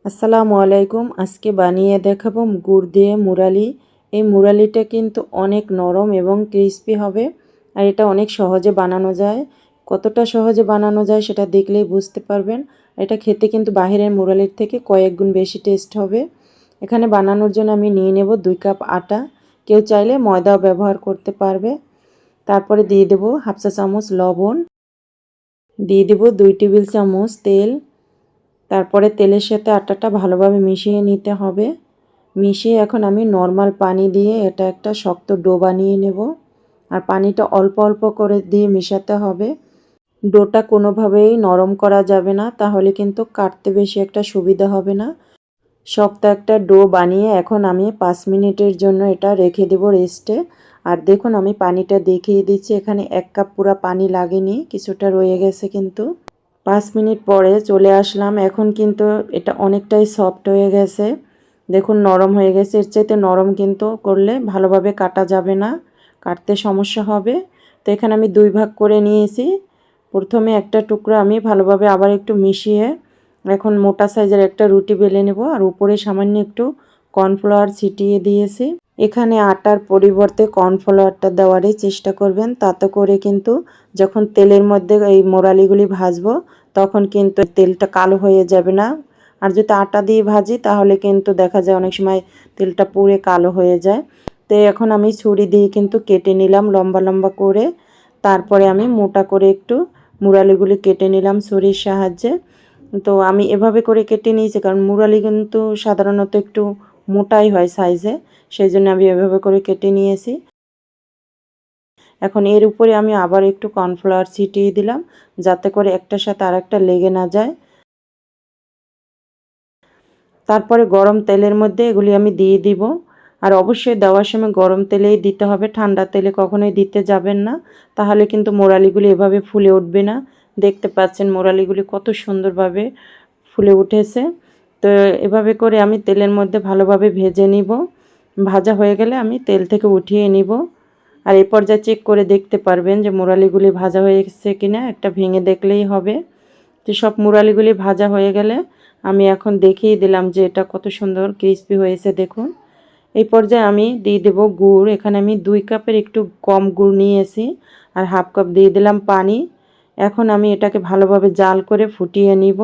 আসসালামু আলাইকুম। আজকে বানিয়ে দেখাবো গুড় দিয়ে মুরালি। এই মুরালিটা কিন্তু অনেক নরম এবং ক্রিস্পি হবে, আর এটা অনেক সহজে বানানো যায়। কতটা সহজে বানানো যায় সেটা দেখলেই বুঝতে পারবেন। এটা খেতে কিন্তু বাহিরের মুরালির থেকে কয়েক গুণ বেশি টেস্ট হবে। এখানে বানানোর জন্য আমি নিয়ে নেব 2 কাপ আটা। কেউ চাইলে ময়দাও ব্যবহার করতে পারবে। তারপরে দিয়ে দেব হাফ চা চামচ লবণ, দিয়ে দেব 2 টেবিল চামচ তেল। তারপরে তেলের সাথে আটাটা ভালোভাবে মিশিয়ে নিতে হবে। মিশিয়ে এখন আমি নর্মাল পানি দিয়ে এটা একটা শক্ত ডো বানিয়ে নেব। আর পানিটা অল্প অল্প করে দিয়ে মেশাতে হবে। ডোটা কোনোভাবেই নরম করা যাবে না, তাহলে কিন্তু কাটতে বেশি একটা সুবিধা হবে না। শক্ত একটা ডো বানিয়ে এখন আমি 5 মিনিটের জন্য এটা রেখে দেব রেস্টে। আর দেখুন আমি পানিটা দেখিয়ে দিচ্ছি, এখানে 1 কাপ পুরো পানি লাগেনি, কিছুটা রয়ে গেছে কিন্তু। 5 মিনিট পরে চলে আসলাম। এখন কিন্তু এটা অনেকটাই সফট হয়ে গেছে। দেখুন নরম হয়ে গেছে। এর চাইতে নরম কিন্তু করলে ভালোভাবে কাটা যাবে না, কাটতে সমস্যা হবে। তো এখানে আমি 2 ভাগ করে নিয়েছি। প্রথমে একটা টুকরো আমি ভালোভাবে আবার একটু মিশিয়ে এখন মোটা সাইজের একটা রুটি বেলে নেব। আর উপরে সামান্য একটু কর্নফ্লাওয়ার ছিটিয়ে দিয়েছি। এখানে আটার পরিবর্তে কর্নফ্লাওয়ারটা দেওয়ারই চেষ্টা করবেন, তাতে করে কিন্তু যখন তেলের মধ্যে এই মোরালিগুলি ভাজবো তখন কিন্তু তেলটা কালো হয়ে যাবে না। আর যদি আটা দিয়ে ভাজি তাহলে কিন্তু দেখা যায় অনেক সময় তেলটা পুড়ে কালো হয়ে যায়। তো এখন আমি ছুরি দিয়ে কিন্তু কেটে নিলাম লম্বা লম্বা করে। তারপরে আমি মোটা করে একটু মুরালিগুলি কেটে নিলাম ছুরির সাহায্যে। তো আমি এভাবে করে কেটে নিয়েছি, কারণ মুরালি কিন্তু সাধারণত একটু মোটাই হয় সাইজে, সেই জন্য আমি এভাবে করে কেটে নিয়েছি। এখন এর উপরে আমি আবার একটু কর্নফ্লাওয়ার ছিটিয়ে দিলাম, যাতে করে একটার সাথে আরেকটা লেগে না যায়। তারপরে গরম তেলের মধ্যে এগুলি আমি দিয়ে দিব। আর অবশ্যই দেওয়ার সময় গরম তেলেই দিতে হবে, ঠান্ডা তেলে কখনোই দিতে যাবেন না, তাহলে কিন্তু মোরালিগুলি এভাবে ফুলে উঠবে না। দেখতে পাচ্ছেন মোরালিগুলি কত সুন্দরভাবে ফুলে উঠেছে। তো এভাবে করে আমি তেলের মধ্যে ভালোভাবে ভেজে নিব। ভাজা হয়ে গেলে আমি তেল থেকে উঠিয়ে নিব। আর এই পর্যায়ে চেক করে দেখতে পারবেন যে মুরালিগুলি ভাজা হয়ে গেছে কিনা, একটা ভেঙে দেখলেই হবে। তো সব মুরালিগুলি ভাজা হয়ে গেলে আমি এখন দেখিয়ে দিলাম যে এটা কত সুন্দর ক্রিস্পি হয়েছে দেখুন। এই পর্যায়ে আমি দিয়ে দেব গুড়। এখানে আমি 2 কাপের একটু কম গুড় নিয়েছি, আর হাফ কাপ দিয়ে দিলাম পানি। এখন আমি এটাকে ভালোভাবে জাল করে ফুটিয়ে নিব।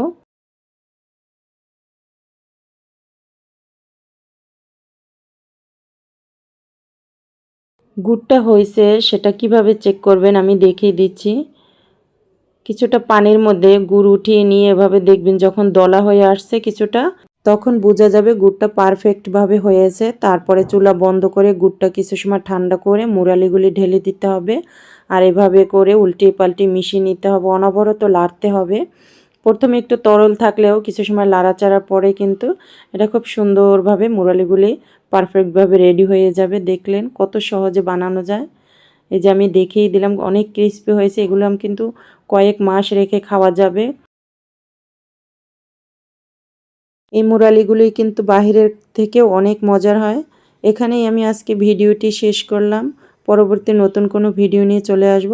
গুড়টা হয়েছে সেটা কিভাবে চেক করবেন আমি দেখিয়ে দিচ্ছি। কিছুটা পানির মধ্যে গুড় উঠিয়ে নিয়ে এভাবে দেখবেন, যখন দলা হয়ে আসছে কিছুটা, তখন বোঝা যাবে গুড়টা পারফেক্টভাবে হয়েছে। তারপরে চুলা বন্ধ করে গুড়টা কিছু সময় ঠান্ডা করে মুরালিগুলি ঢেলে দিতে হবে। আর এভাবে করে উল্টে পাল্টে মিশিয়ে নিতে হবে, অনবরত লাড়তে হবে। প্রথমে একটু তরল থাকলেও কিছু সময় লাড়াচাড়ার পরে কিন্তু এটা খুব সুন্দরভাবে মুরালিগুলি পারফেক্টভাবে রেডি হয়ে যাবে। দেখলেন কত সহজে বানানো যায়। এই যে আমি দেখিয়ে দিলাম, অনেক ক্রিস্পি হয়েছে। এগুলো আমি কিন্তু কয়েক মাস রেখে খাওয়া যাবে। এই মুরালিগুলি কিন্তু বাহিরের থেকেও অনেক মজার হয়। এখানেই আমি আজকে ভিডিওটি শেষ করলাম। পরবর্তী নতুন কোনো ভিডিও নিয়ে চলে আসব।